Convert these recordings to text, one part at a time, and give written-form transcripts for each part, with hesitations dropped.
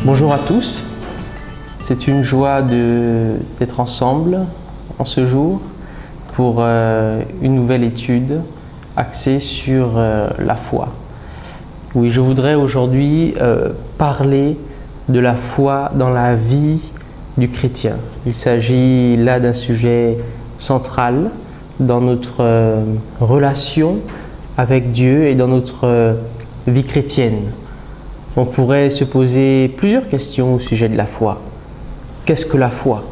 Bonjour à tous, c'est une joie d'être ensemble en ce jour pour une nouvelle étude axée sur la foi. Oui, je voudrais aujourd'hui parler de la foi dans la vie du chrétien. Il s'agit là d'un sujet central dans notre relation avec Dieu et dans notre vie chrétienne. On pourrait se poser plusieurs questions au sujet de la foi. Qu'est-ce que la foi?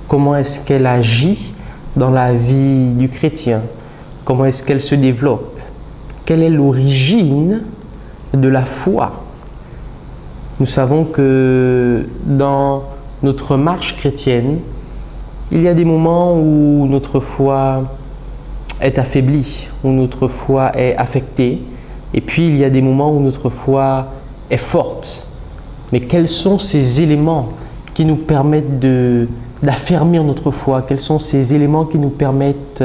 Comment est-ce qu'elle agit dans la vie du chrétien? Comment est-ce qu'elle se développe? Quelle est l'origine de la foi? Nous savons que dans notre marche chrétienne, il y a des moments où notre foi est affaiblie, où notre foi est affectée, et puis il y a des moments où notre foi est forte. Mais quels sont ces éléments qui nous permettent d'affermir notre foi? Quels sont ces éléments qui nous permettent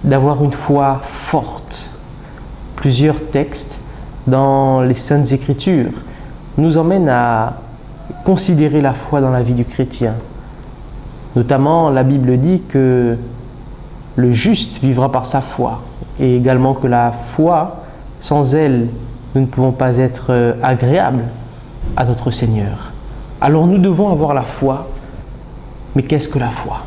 d'avoir une foi forte? Plusieurs textes dans les Saintes Écritures nous emmènent à considérer la foi dans la vie du chrétien. Notamment, la Bible dit que le juste vivra par sa foi, et également que la foi, sans elle, nous ne pouvons pas être agréables à notre Seigneur. Alors nous devons avoir la foi, mais qu'est-ce que la foi?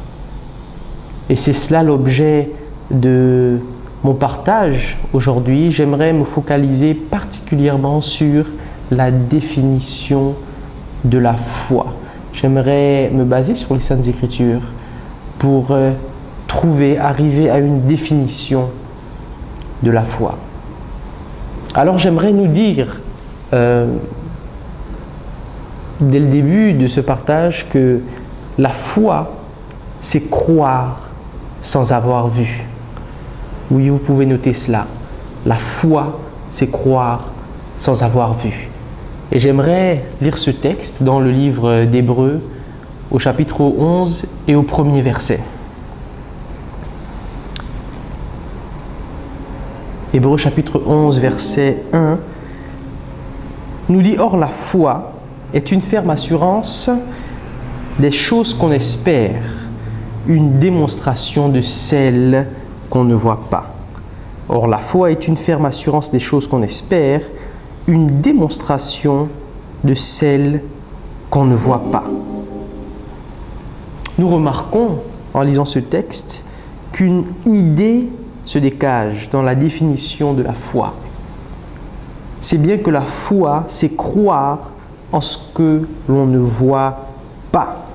Et c'est cela l'objet de mon partage aujourd'hui. J'aimerais me focaliser particulièrement sur la définition de la foi. J'aimerais me baser sur les Saintes Écritures pour arriver à une définition de la foi. Alors j'aimerais nous dire, dès le début de ce partage, que la foi, c'est croire sans avoir vu. Oui, vous pouvez noter cela. La foi, c'est croire sans avoir vu. Et j'aimerais lire ce texte dans le livre d'Hébreux, au chapitre 11 et au premier verset. Hébreux chapitre 11, verset 1, nous dit « Or la foi est une ferme assurance des choses qu'on espère, une démonstration de celles qu'on ne voit pas. » Or la foi est une ferme assurance des choses qu'on espère, une démonstration de celles qu'on ne voit pas. Nous remarquons, en lisant ce texte, qu'une idée se dégage dans la définition de la foi. C'est bien que la foi, c'est croire en ce que l'on ne voit pas.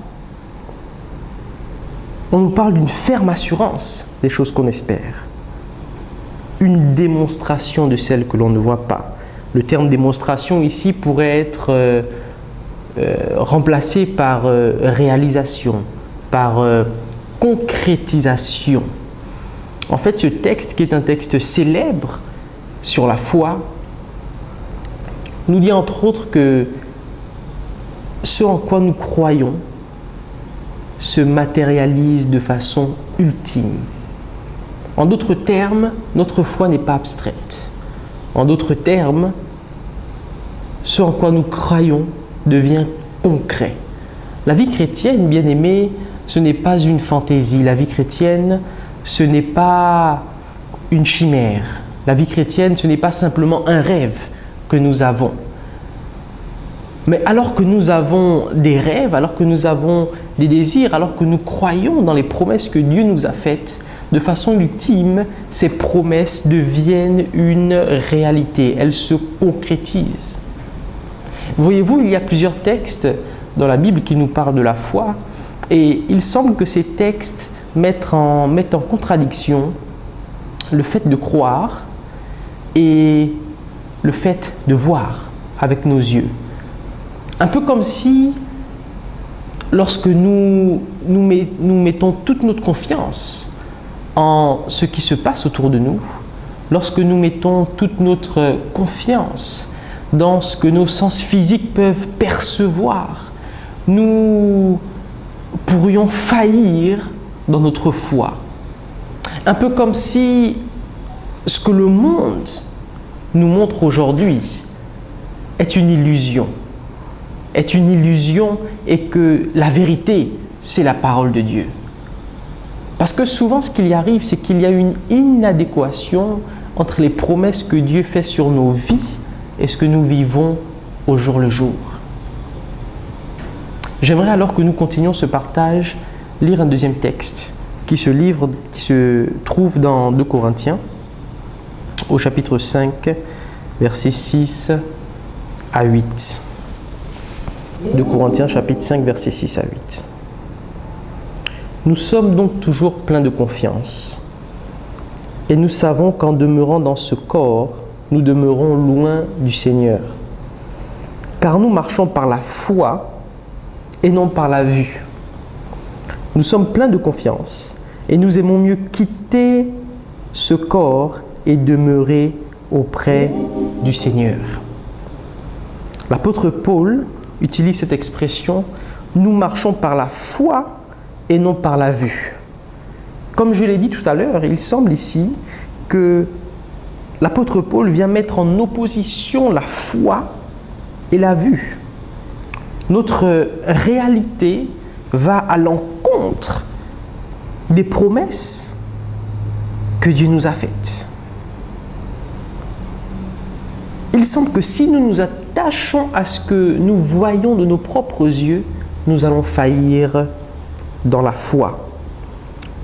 On nous parle d'une ferme assurance des choses qu'on espère, une démonstration de celles que l'on ne voit pas. Le terme démonstration ici pourrait être remplacé par réalisation, par concrétisation. En fait, ce texte, qui est un texte célèbre sur la foi, nous dit entre autres que ce en quoi nous croyons se matérialise de façon ultime. En d'autres termes, notre foi n'est pas abstraite. En d'autres termes, ce en quoi nous croyons devient concret. La vie chrétienne, bien aimée, ce n'est pas une fantaisie. La vie chrétienne, ce n'est pas une chimère. La vie chrétienne, ce n'est pas simplement un rêve que nous avons. Mais alors que nous avons des rêves, alors que nous avons des désirs, alors que nous croyons dans les promesses que Dieu nous a faites, de façon ultime, ces promesses deviennent une réalité. Elles se concrétisent. Voyez-vous, il y a plusieurs textes dans la Bible qui nous parlent de la foi, et il semble que ces textes mettent en contradiction le fait de croire et le fait de voir avec nos yeux. Un peu comme si, lorsque nous mettons toute notre confiance en ce qui se passe autour de nous, lorsque nous mettons toute notre confiance dans ce que nos sens physiques peuvent percevoir, nous pourrions faillir dans notre foi. Un peu comme si ce que le monde nous montre aujourd'hui est une illusion. est une illusion et que la vérité, c'est la parole de Dieu. Parce que souvent, ce qu'il y arrive, c'est qu'il y a une inadéquation entre les promesses que Dieu fait sur nos vies et ce que nous vivons au jour le jour. J'aimerais alors que nous continuions ce partage, lire un deuxième texte qui se trouve dans 2 Corinthiens, au chapitre 5, versets 6 à 8. 2 Corinthiens, chapitre 5, versets 6 à 8. Nous sommes donc toujours pleins de confiance. Et nous savons qu'en demeurant dans ce corps, nous demeurons loin du Seigneur. Car nous marchons par la foi et non par la vue. Nous sommes pleins de confiance et nous aimons mieux quitter ce corps et demeurer auprès du Seigneur. L'apôtre Paul utilise cette expression « nous marchons par la foi et non par la vue ». Comme je l'ai dit tout à l'heure, il semble ici que l'apôtre Paul vient mettre en opposition la foi et la vue. Notre réalité va à l'encontre des promesses que Dieu nous a faites. Il semble que si nous nous attachons à ce que nous voyons de nos propres yeux, nous allons faillir dans la foi.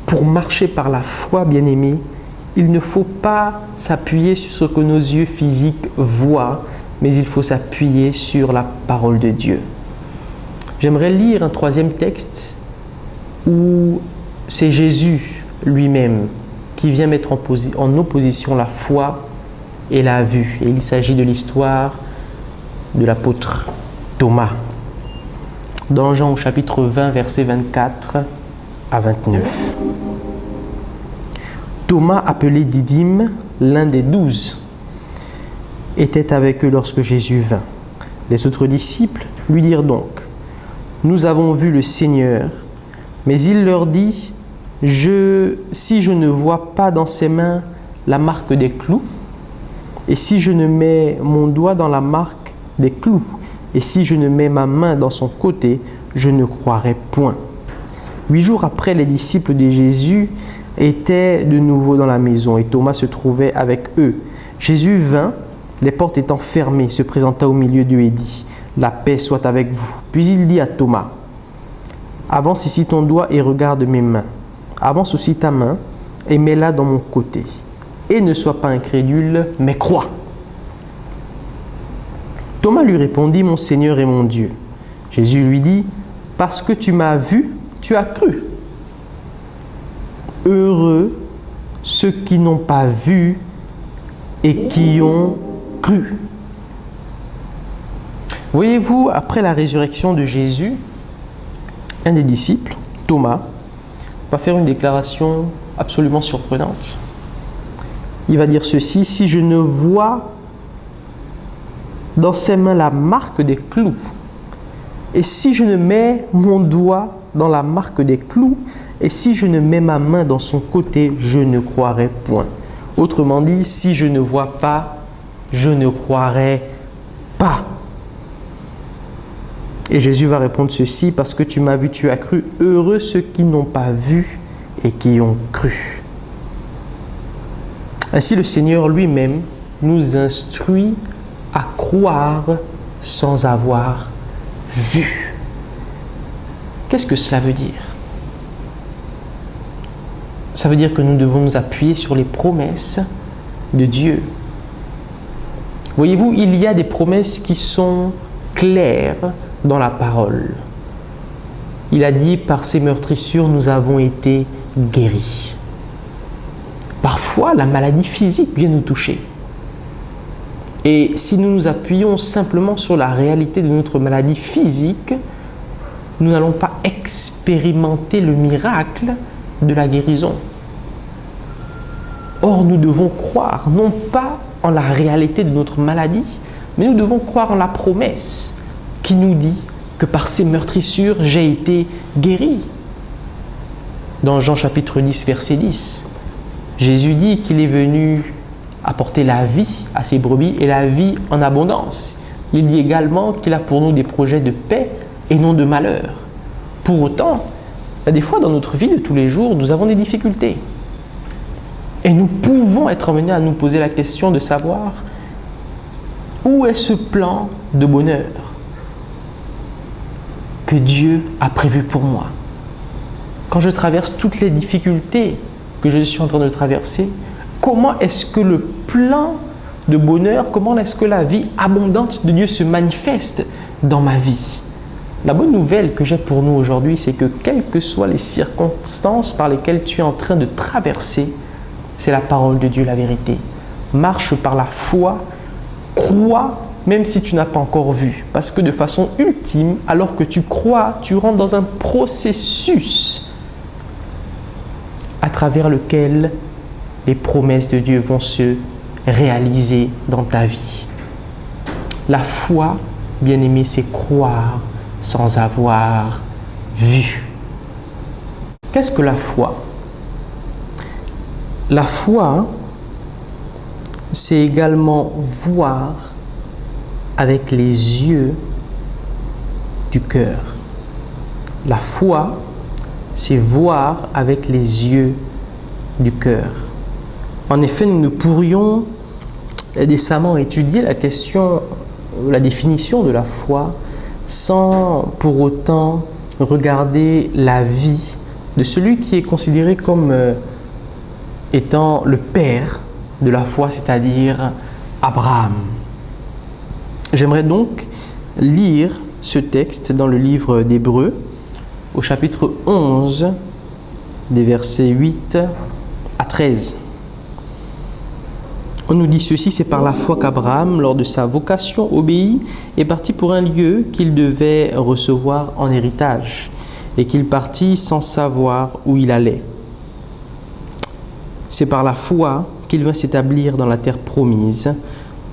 Pour marcher par la foi, bien-aimés, il ne faut pas s'appuyer sur ce que nos yeux physiques voient, mais il faut s'appuyer sur la parole de Dieu. J'aimerais lire un troisième texte où c'est Jésus lui-même qui vient mettre en opposition la foi et la vue. Et il s'agit de l'histoire de l'apôtre Thomas. Dans Jean au chapitre 20, versets 24 à 29. Thomas, appelé Didyme, l'un des 12, était avec eux lorsque Jésus vint. Les autres disciples lui dirent donc « Nous avons vu le Seigneur ». Mais il leur dit « Si je ne vois pas dans ses mains la marque des clous, et si je ne mets mon doigt dans la marque des clous, et si je ne mets ma main dans son côté, je ne croirai point. » 8 jours après, les disciples de Jésus étaient de nouveau dans la maison et Thomas se trouvait avec eux. Jésus vint, les portes étant fermées, se présenta au milieu d'eux et dit « La paix soit avec vous. » Puis il dit à Thomas « Avance ici ton doigt et regarde mes mains. Avance aussi ta main et mets-la dans mon côté. Et ne sois pas incrédule, mais crois. » Thomas lui répondit « Mon Seigneur et mon Dieu. » Jésus lui dit « Parce que tu m'as vu, tu as cru. Heureux ceux qui n'ont pas vu et qui ont cru. » Voyez-vous, après la résurrection de Jésus, un des disciples, Thomas, va faire une déclaration absolument surprenante. Il va dire ceci: « Si je ne vois dans ses mains la marque des clous, et si je ne mets mon doigt dans la marque des clous, et si je ne mets ma main dans son côté, je ne croirai point. » Autrement dit, si je ne vois pas, je ne croirai pas. Et Jésus va répondre ceci: « Parce que tu m'as vu, tu as cru. Heureux ceux qui n'ont pas vu et qui ont cru. » Ainsi, le Seigneur lui-même nous instruit à croire sans avoir vu. Qu'est-ce que cela veut dire? Ça veut dire que nous devons nous appuyer sur les promesses de Dieu. Voyez-vous, il y a des promesses qui sont claires dans la parole. Il a dit « Par ses meurtrissures, nous avons été guéris. » Parfois, la maladie physique vient nous toucher. Et si nous nous appuyons simplement sur la réalité de notre maladie physique, nous n'allons pas expérimenter le miracle de la guérison. Or, nous devons croire, non pas en la réalité de notre maladie, mais nous devons croire en la promesse qui nous dit que par ces meurtrissures, j'ai été guéri. Dans Jean chapitre 10, verset 10, Jésus dit qu'il est venu apporter la vie à ses brebis et la vie en abondance. il dit également qu'il a pour nous des projets de paix et non de malheur. Pour autant, il y a des fois dans notre vie de tous les jours, nous avons des difficultés. Et nous pouvons être amenés à nous poser la question de savoir où est ce plan de bonheur que Dieu a prévu pour moi. Quand je traverse toutes les difficultés que je suis en train de traverser, comment est-ce que le plan de bonheur, comment est-ce que la vie abondante de Dieu se manifeste dans ma vie? La bonne nouvelle que j'ai pour nous aujourd'hui, c'est que quelles que soient les circonstances par lesquelles tu es en train de traverser, c'est la parole de Dieu, la vérité. Marche par la foi, crois, même si tu n'as pas encore vu. Parce que de façon ultime, alors que tu crois, tu rentres dans un processus à travers lequel les promesses de Dieu vont se réaliser dans ta vie. La foi, bien aimé, c'est croire sans avoir vu. Qu'est-ce que la foi? La foi, c'est également voir avec les yeux du cœur. La foi, c'est voir avec les yeux du cœur. En effet, nous ne pourrions décemment étudier la question, la définition de la foi, sans pour autant regarder la vie de celui qui est considéré comme étant le père de la foi, c'est-à-dire Abraham. J'aimerais donc lire ce texte dans le livre d'Hébreux, au chapitre 11, des versets 8 à 13. On nous dit ceci: c'est par la foi qu'Abraham, lors de sa vocation obéie, est parti pour un lieu qu'il devait recevoir en héritage, et qu'il partit sans savoir où il allait. C'est par la foi qu'il vint s'établir dans la terre promise,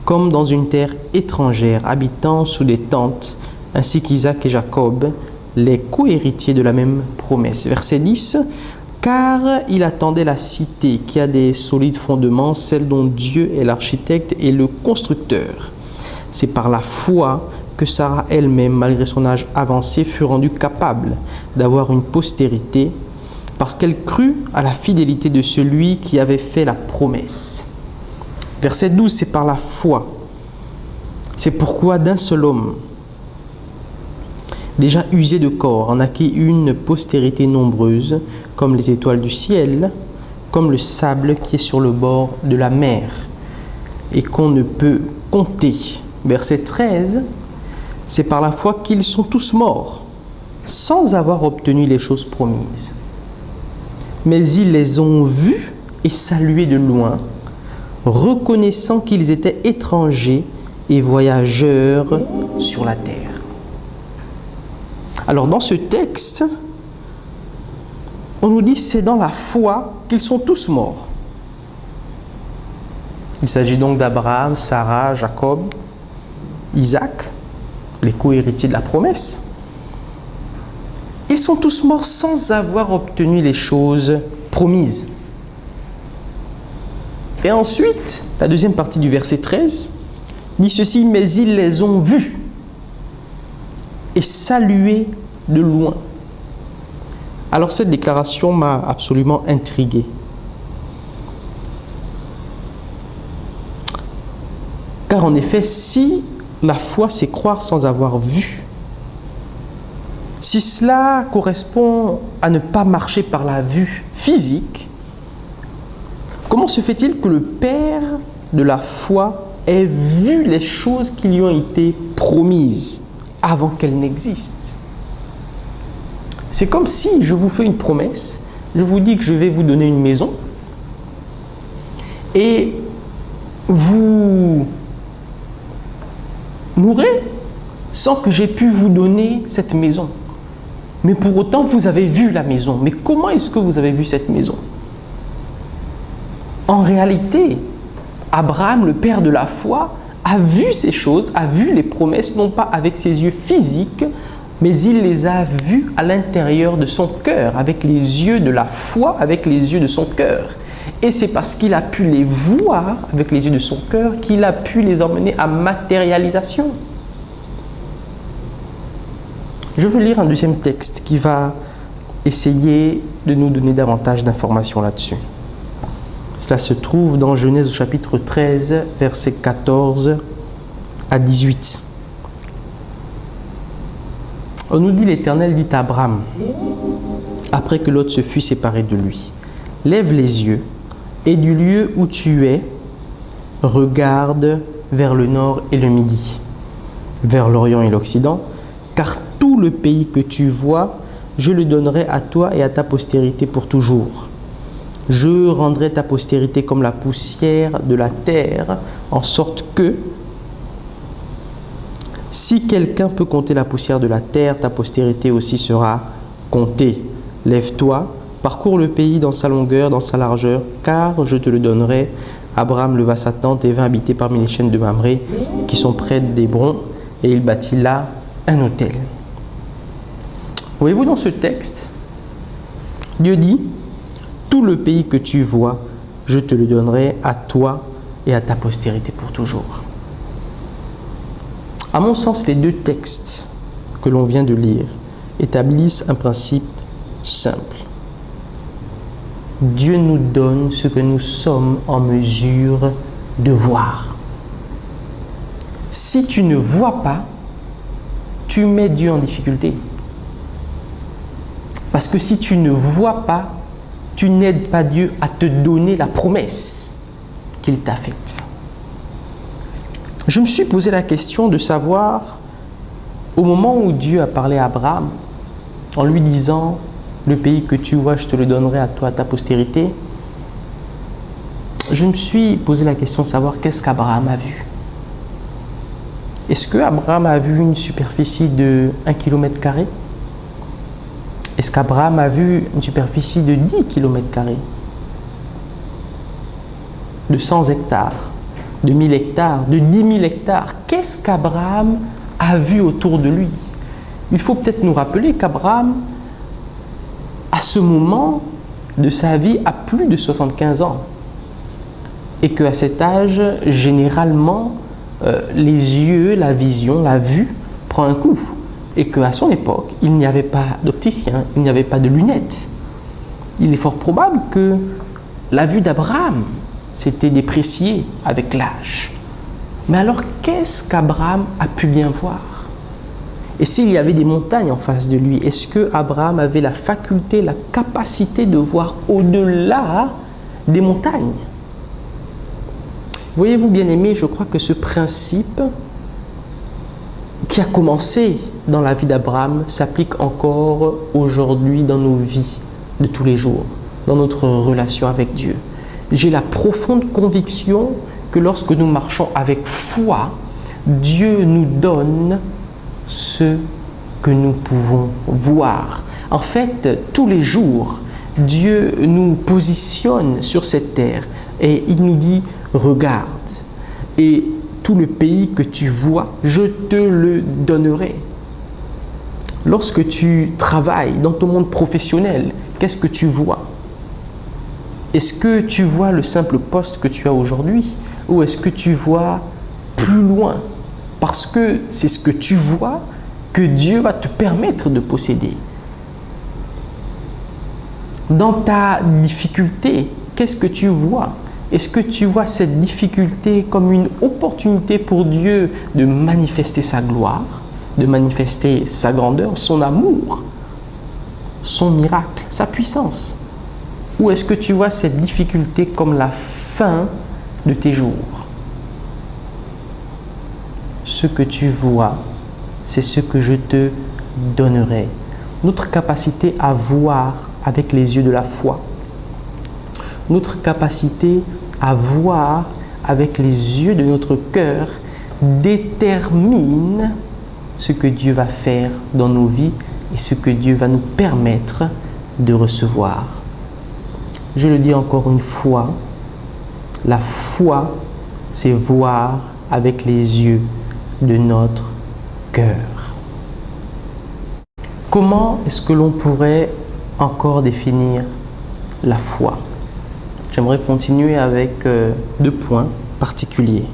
comme dans une terre étrangère, habitant sous des tentes, ainsi qu'Isaac et Jacob, les co-héritiers de la même promesse. Verset 10. Car il attendait la cité qui a des solides fondements, celle dont Dieu est l'architecte et le constructeur. C'est par la foi que Sarah elle-même, malgré son âge avancé, fut rendue capable d'avoir une postérité, parce qu'elle crut à la fidélité de celui qui avait fait la promesse. Verset 12, c'est par la foi. C'est pourquoi d'un seul homme, déjà usé de corps, en acquit une postérité nombreuse, comme les étoiles du ciel, comme le sable qui est sur le bord de la mer, et qu'on ne peut compter. Verset 13, c'est par la foi qu'ils sont tous morts, sans avoir obtenu les choses promises. Mais ils les ont vus et salués de loin, reconnaissant qu'ils étaient étrangers et voyageurs sur la terre. Alors dans ce texte, on nous dit c'est dans la foi qu'ils sont tous morts. Il s'agit donc d'Abraham, Sarah, Jacob, Isaac, les co-héritiers de la promesse. Ils sont tous morts sans avoir obtenu les choses promises. Et ensuite, la deuxième partie du verset 13 dit ceci: mais ils les ont vus et salués de loin. Alors cette déclaration m'a absolument intrigué. Car en effet, si la foi c'est croire sans avoir vu, si cela correspond à ne pas marcher par la vue physique, comment se fait-il que le père de la foi ait vu les choses qui lui ont été promises avant qu'elles n'existent? C'est comme si je vous fais une promesse, je vous dis que je vais vous donner une maison et vous mourrez sans que j'aie pu vous donner cette maison. Mais pour autant, vous avez vu la maison. Mais comment est-ce que vous avez vu cette maison? En réalité, Abraham, le père de la foi, a vu ces choses, a vu les promesses, non pas avec ses yeux physiques, mais il les a vues à l'intérieur de son cœur, avec les yeux de la foi, avec les yeux de son cœur. Et c'est parce qu'il a pu les voir avec les yeux de son cœur qu'il a pu les emmener à matérialisation. Je veux lire un deuxième texte qui va essayer de nous donner davantage d'informations là-dessus. Cela se trouve dans Genèse au chapitre 13, versets 14 à 18. On nous dit, l'Éternel dit à Abraham, après que Lot se fut séparé de lui, « Lève les yeux, et du lieu où tu es, regarde vers le nord et le midi, vers l'Orient et l'Occident, car tout le pays que tu vois, je le donnerai à toi et à ta postérité pour toujours. Je rendrai ta postérité comme la poussière de la terre, en sorte que, si quelqu'un peut compter la poussière de la terre, ta postérité aussi sera comptée. Lève-toi, parcours le pays dans sa longueur, dans sa largeur, car je te le donnerai. » Abraham leva sa tente et vint habiter parmi les chaînes de Mamré, qui sont près d'Hébron, et il bâtit là un autel. Voyez-vous, dans ce texte, Dieu dit, « Tout le pays que tu vois, je te le donnerai à toi et à ta postérité pour toujours. » À mon sens, les deux textes que l'on vient de lire établissent un principe simple. Dieu nous donne ce que nous sommes en mesure de voir. Si tu ne vois pas, tu mets Dieu en difficulté. Parce que si tu ne vois pas, tu n'aides pas Dieu à te donner la promesse qu'il t'a faite. Je me suis posé la question de savoir, au moment où Dieu a parlé à Abraham, en lui disant « Le pays que tu vois, je te le donnerai à toi, à ta postérité », je me suis posé la question de savoir qu'est-ce qu'Abraham a vu. Est-ce qu'Abraham a vu une superficie de 1 km²? Est-ce qu'Abraham a vu une superficie de 10 km²? De 100 hectares? De 1000 hectares, de 10 000 hectares. Qu'est-ce qu'Abraham a vu autour de lui? Il faut peut-être nous rappeler qu'Abraham, à ce moment de sa vie, a plus de 75 ans. Et qu'à cet âge, généralement, les yeux, la vision, la vue prend un coup. Et qu'à son époque, il n'y avait pas d'opticien, il n'y avait pas de lunettes. Il est fort probable que la vue d'Abraham s'était dépréciée avec l'âge. Mais alors, qu'est-ce qu'Abraham a pu bien voir? Et s'il y avait des montagnes en face de lui, est-ce qu'Abraham avait la faculté, la capacité de voir au-delà des montagnes? Voyez-vous, bien-aimés, je crois que ce principe qui a commencé dans la vie d'Abraham s'applique encore aujourd'hui dans nos vies de tous les jours, dans notre relation avec Dieu. J'ai la profonde conviction que lorsque nous marchons avec foi, Dieu nous donne ce que nous pouvons voir. En fait, tous les jours, Dieu nous positionne sur cette terre et il nous dit « Regarde, et tout le pays que tu vois, je te le donnerai. » Lorsque tu travailles dans ton monde professionnel, qu'est-ce que tu vois? Est-ce que tu vois le simple poste que tu as aujourd'hui ou est-ce que tu vois plus loin? Parce que c'est ce que tu vois que Dieu va te permettre de posséder. Dans ta difficulté, qu'est-ce que tu vois? Est-ce que tu vois cette difficulté comme une opportunité pour Dieu de manifester sa gloire, de manifester sa grandeur, son amour, son miracle, sa puissance? Ou est-ce que tu vois cette difficulté comme la fin de tes jours? Ce que tu vois, c'est ce que je te donnerai. Notre capacité à voir avec les yeux de la foi, notre capacité à voir avec les yeux de notre cœur détermine ce que Dieu va faire dans nos vies et ce que Dieu va nous permettre de recevoir. Je le dis encore une fois, la foi, c'est voir avec les yeux de notre cœur. Comment est-ce que l'on pourrait encore définir la foi? J'aimerais continuer avec 2 points particuliers.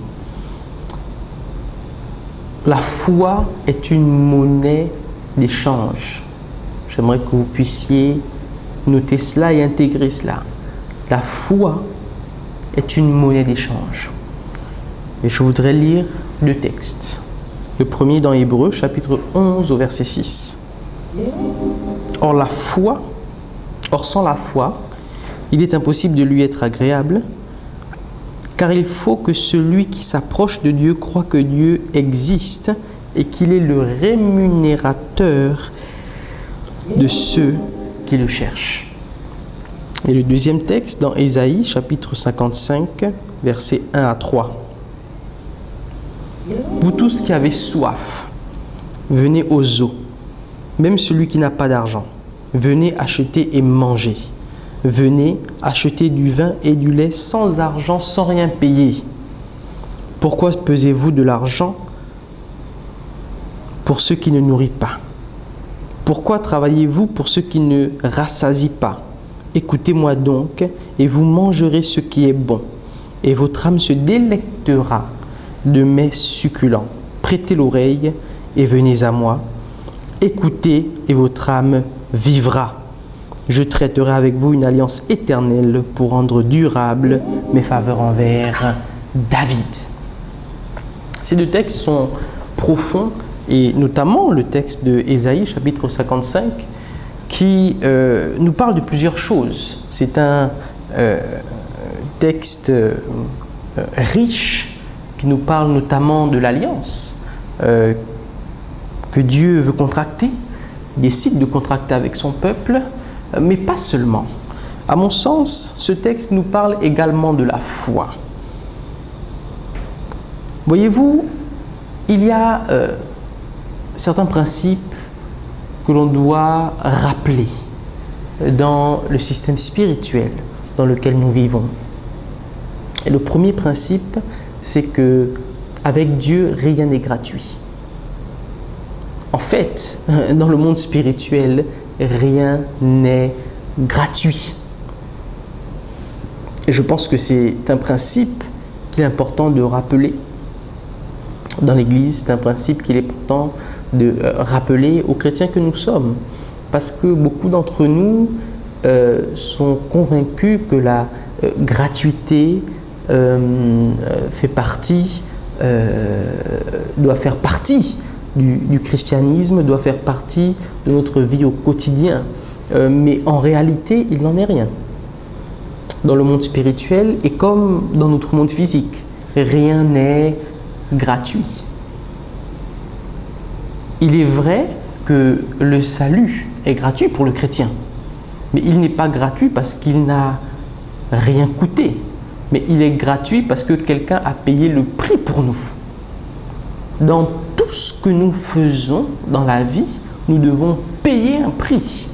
La foi est une monnaie d'échange. J'aimerais que vous puissiez noter cela et intégrer cela. La foi est une monnaie d'échange. Et je voudrais lire 2 textes. Le premier dans Hébreux, chapitre 11, au verset 6. Or sans la foi, il est impossible de lui être agréable, car il faut que celui qui s'approche de Dieu croit que Dieu existe et qu'il est le rémunérateur de ceux qui le cherchent. Et le deuxième texte dans Ésaïe, chapitre 55, versets 1 à 3. Vous tous qui avez soif, venez aux eaux, même celui qui n'a pas d'argent, venez acheter et manger. Venez acheter du vin et du lait sans argent, sans rien payer. Pourquoi pesez-vous de l'argent pour ceux qui ne nourrissent pas? Pourquoi travaillez-vous pour ceux qui ne rassasient pas? Écoutez-moi donc, et vous mangerez ce qui est bon, et votre âme se délectera de mets succulents. Prêtez l'oreille et venez à moi. Écoutez et votre âme vivra. Je traiterai avec vous une alliance éternelle pour rendre durable mes faveurs envers David. Ces 2 textes sont profonds, et notamment le texte de Ésaïe, chapitre 55, qui nous parle de plusieurs choses. C'est un texte riche qui nous parle notamment de l'alliance que Dieu veut contracter, décide de contracter avec son peuple, mais pas seulement. À mon sens, ce texte nous parle également de la foi. Voyez-vous, il y a certains principes que l'on doit rappeler dans le système spirituel dans lequel nous vivons. Et le premier principe, c'est que avec Dieu, rien n'est gratuit. En fait, dans le monde spirituel, rien n'est gratuit. Et je pense que c'est un principe qu'il est important de rappeler dans l'Église. C'est un principe qu'il est important de rappeler aux chrétiens que nous sommes. Parce que beaucoup d'entre nous sont convaincus que la gratuité doit faire partie du christianisme, doit faire partie de notre vie au quotidien. Mais en réalité, il n'en est rien. Dans le monde spirituel et comme dans notre monde physique, rien n'est gratuit. Il est vrai que le salut est gratuit pour le chrétien, mais il n'est pas gratuit parce qu'il n'a rien coûté, mais il est gratuit parce que quelqu'un a payé le prix pour nous. Dans tout ce que nous faisons dans la vie, nous devons payer un prix.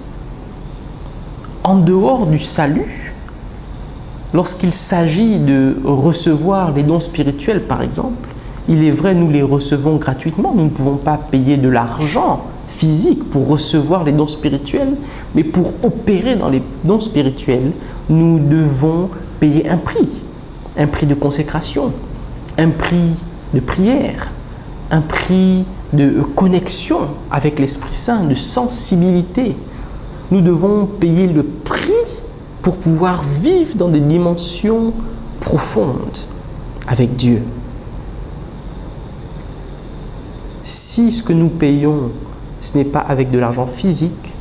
En dehors du salut, lorsqu'il s'agit de recevoir les dons spirituels par exemple, il est vrai, nous les recevons gratuitement, nous ne pouvons pas payer de l'argent physique pour recevoir les dons spirituels, mais pour opérer dans les dons spirituels, nous devons payer un prix de consécration, un prix de prière, un prix de connexion avec l'Esprit Saint, de sensibilité. Nous devons payer le prix pour pouvoir vivre dans des dimensions profondes avec Dieu. Si ce que nous payons, ce n'est pas avec de l'argent physique,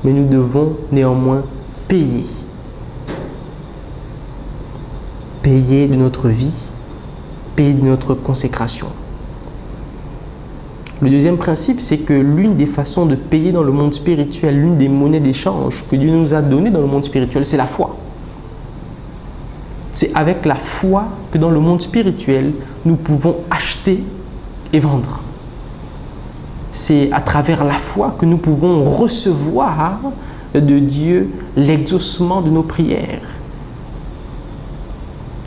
mais nous devons néanmoins payer. Payer de notre vie, payer de notre consécration. Le deuxième principe, c'est que l'une des façons de payer dans le monde spirituel, l'une des monnaies d'échange que Dieu nous a données dans le monde spirituel, c'est la foi. C'est avec la foi que dans le monde spirituel, nous pouvons acheter et vendre. C'est à travers la foi que nous pouvons recevoir de Dieu l'exaucement de nos prières.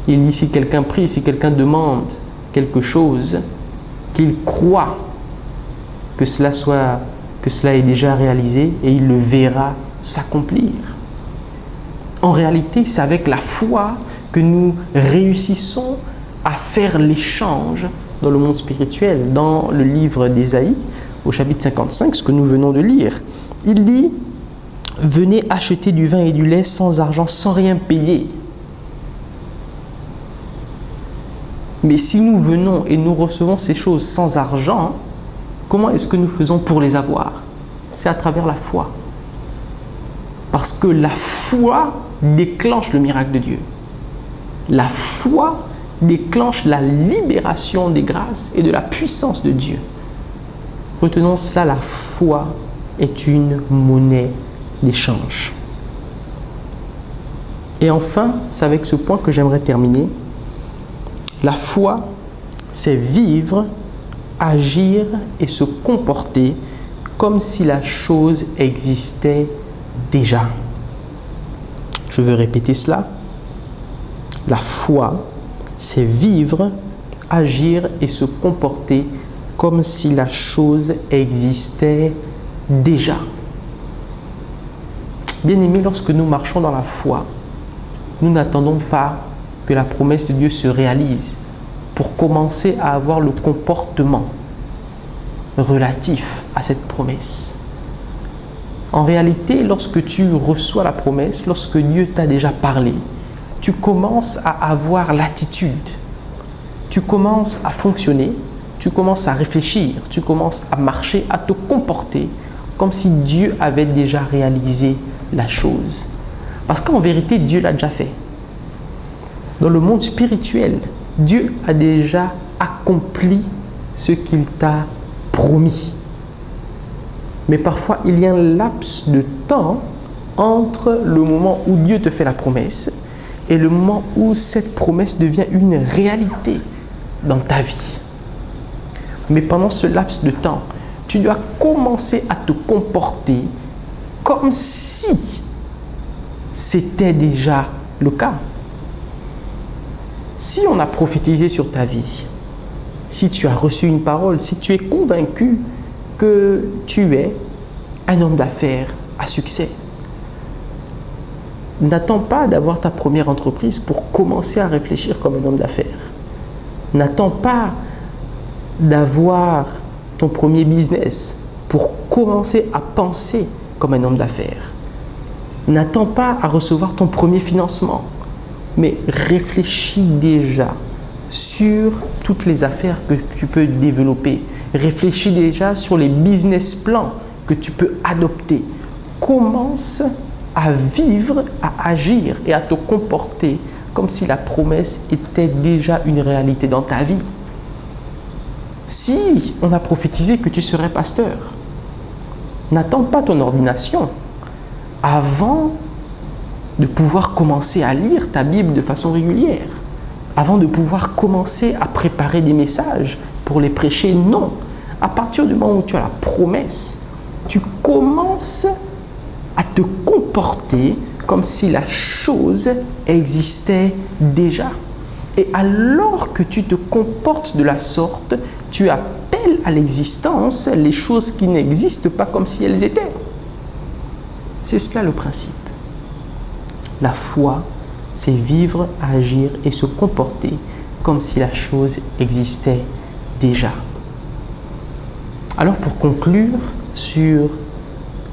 Il dit, si quelqu'un prie, si quelqu'un demande quelque chose, qu'il croit que cela est déjà réalisé et il le verra s'accomplir. En réalité, c'est avec la foi que nous réussissons à faire l'échange dans le monde spirituel. Dans le livre d'Ésaïe, au chapitre 55, ce que nous venons de lire. Il dit « Venez acheter du vin et du lait sans argent, sans rien payer. » Mais si nous venons et nous recevons ces choses sans argent, comment est-ce que nous faisons pour les avoir? C'est à travers la foi. Parce que la foi déclenche le miracle de Dieu. La foi déclenche la libération des grâces et de la puissance de Dieu. Retenons cela, la foi est une monnaie d'échange. Et enfin, c'est avec ce point que j'aimerais terminer. La foi, c'est vivre, agir et se comporter comme si la chose existait déjà. Je veux répéter cela. La foi, c'est vivre, agir et se comporter comme si la chose existait déjà. Bien-aimés, lorsque nous marchons dans la foi, nous n'attendons pas que la promesse de Dieu se réalise pour commencer à avoir le comportement relatif à cette promesse. En réalité, lorsque tu reçois la promesse, lorsque Dieu t'a déjà parlé, tu commences à avoir l'attitude, tu commences à fonctionner, tu commences à réfléchir, tu commences à marcher, à te comporter comme si Dieu avait déjà réalisé la chose. Parce qu'en vérité, Dieu l'a déjà fait. Dans le monde spirituel, Dieu a déjà accompli ce qu'il t'a promis. Mais parfois, il y a un laps de temps entre le moment où Dieu te fait la promesse et le moment où cette promesse devient une réalité dans ta vie. Mais pendant ce laps de temps, tu dois commencer à te comporter comme si c'était déjà le cas. Si on a prophétisé sur ta vie, si tu as reçu une parole, si tu es convaincu que tu es un homme d'affaires à succès, n'attends pas d'avoir ta première entreprise pour commencer à réfléchir comme un homme d'affaires. N'attends pas d'avoir ton premier business pour commencer à penser comme un homme d'affaires. N'attends pas à recevoir ton premier financement, mais réfléchis déjà sur toutes les affaires que tu peux développer. Réfléchis déjà sur les business plans que tu peux adopter. Commence à vivre, à agir et à te comporter comme si la promesse était déjà une réalité dans ta vie. Si on a prophétisé que tu serais pasteur, n'attends pas ton ordination avant de pouvoir commencer à lire ta Bible de façon régulière, avant de pouvoir commencer à préparer des messages pour les prêcher. Non, à partir du moment où tu as la promesse, tu commences à te comporter comme si la chose existait déjà. Et alors que tu te comportes de la sorte, tu appelles à l'existence les choses qui n'existent pas comme si elles étaient. C'est cela le principe. La foi, c'est vivre, agir et se comporter comme si la chose existait déjà. Alors pour conclure sur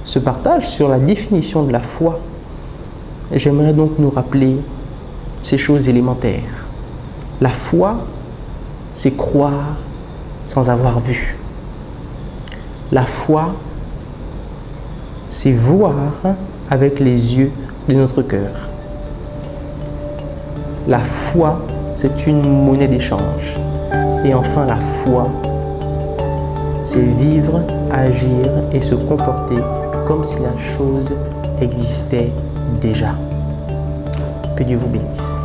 ce partage, sur la définition de la foi, j'aimerais donc nous rappeler ces choses élémentaires. La foi, c'est croire sans avoir vu. La foi, c'est voir avec les yeux de notre cœur. La foi, c'est une monnaie d'échange. Et enfin, la foi, c'est vivre, agir et se comporter comme si la chose existait déjà. Que Dieu vous bénisse.